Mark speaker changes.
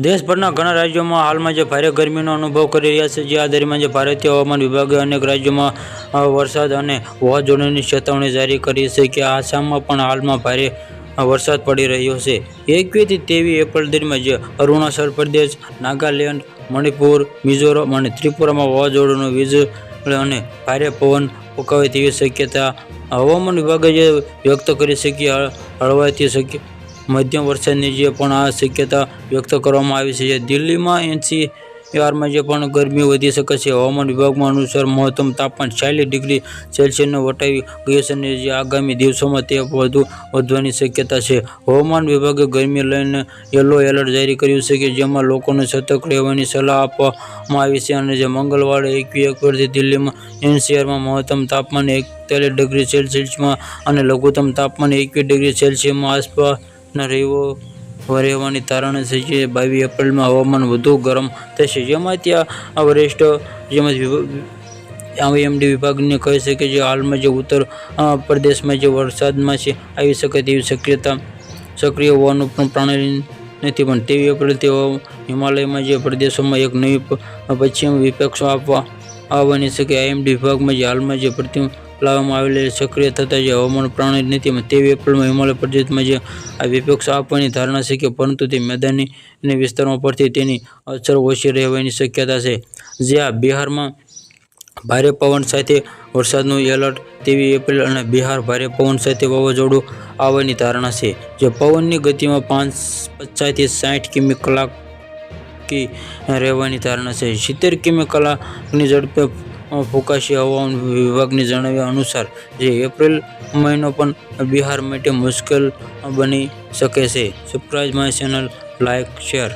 Speaker 1: દેશભરના ઘણા રાજ્યોમાં હાલમાં જે ભારે ગરમીનો અનુભવ કરી રહ્યા છે, જે આ દરમિયાન જે ભારતીય હવામાન વિભાગે અનેક રાજ્યોમાં વરસાદ અને વાવાઝોડાની ચેતવણી જારી કરી છે કે આસામમાં પણ હાલમાં ભારે વરસાદ પડી રહ્યો છે। 21 થી 23 એપ્રિલ દરમિયાન જે અરુણાચલ પ્રદેશ, નાગાલેન્ડ, મણિપુર, મિઝોરમ અને ત્રિપુરામાં વાવાઝોડુંનું વીજળી અને ભારે પવન ફૂંકાવે તેવી શક્યતા હવામાન વિભાગે જે વ્યક્ત કરી છે કે હળવાથી મધ્યમ વરસાદની જે પણ આ શક્યતા વ્યક્ત કરવામાં આવી છે। દિલ્હીમાં NCRમાં જે પણ ગરમી વધી શકે છે। હવામાન વિભાગમાં અનુસાર મહત્તમ તાપમાન 40 ડિગ્રી સેલ્સિયસને વટાવી ગયું છે અને જે આગામી દિવસોમાં તે વધુ વધવાની શક્યતા છે। હવામાન વિભાગે ગરમી લઈને યલો એલર્ટ જારી કર્યું છે કે જેમાં લોકોને સતર્ક રહેવાની સલાહ આપવામાં આવી છે અને જે મંગળવારે 21 એપ્રિલથી દિલ્હીમાં NCRમાં મહત્તમ તાપમાન 41 ડિગ્રી સેલ્સિયસમાં અને લઘુત્તમ તાપમાન 21 ડિગ્રી સેલ્સિયસમાં આસપાસ રહેવાની ધારણા છે। જે 22 એપ્રિલમાં હવામાન વધુ ગરમ થશે, જેમાં ત્યાં વરિષ્ઠ IMD વિભાગને કહે છે કે જે હાલમાં જે ઉત્તર પ્રદેશમાં જે વરસાદમાં છે આવી શકે તેવી શક્યતા સક્રિય હોવાનું પણ પ્રણાલી નથી। પણ 23 એપ્રિલથી હિમાલયમાં જે પ્રદેશોમાં એક નવી પશ્ચિમ વિક્ષેપ આવવાની છે કે IMD વિભાગમાં જે હાલમાં જે લાવવામાં આવેલી સક્રિય થતા જે હવામાન પ્રણાલી નથી। 23 એપ્રિલમાં હિમાલય પ્રદેશમાં જે આ વિક્ષેપ આવવાની ધારણા છે પરંતુ તે મેદાની વિસ્તારો પરથી તેની અસર ઓછી રહેવાની શક્યતા છે। જ્યાં બિહારમાં ભારે પવન સાથે વરસાદનું એલર્ટ 23 એપ્રિલ અને બિહાર ભારે પવન સાથે વાવાઝોડું આવવાની ધારણા છે। જે પવનની ગતિમાં 50 થી 60 કિમી કલાકી રહેવાની ધારણા છે। 70 કિમી કલાકની ઝડપે ફૂંકાશે। હવામાન વિભાગની જણાવ્યા અનુસાર જે એપ્રિલ મહિનો પણ બિહાર માટે મુશ્કેલ બની શકે છે। Subscribe my channel, like, share.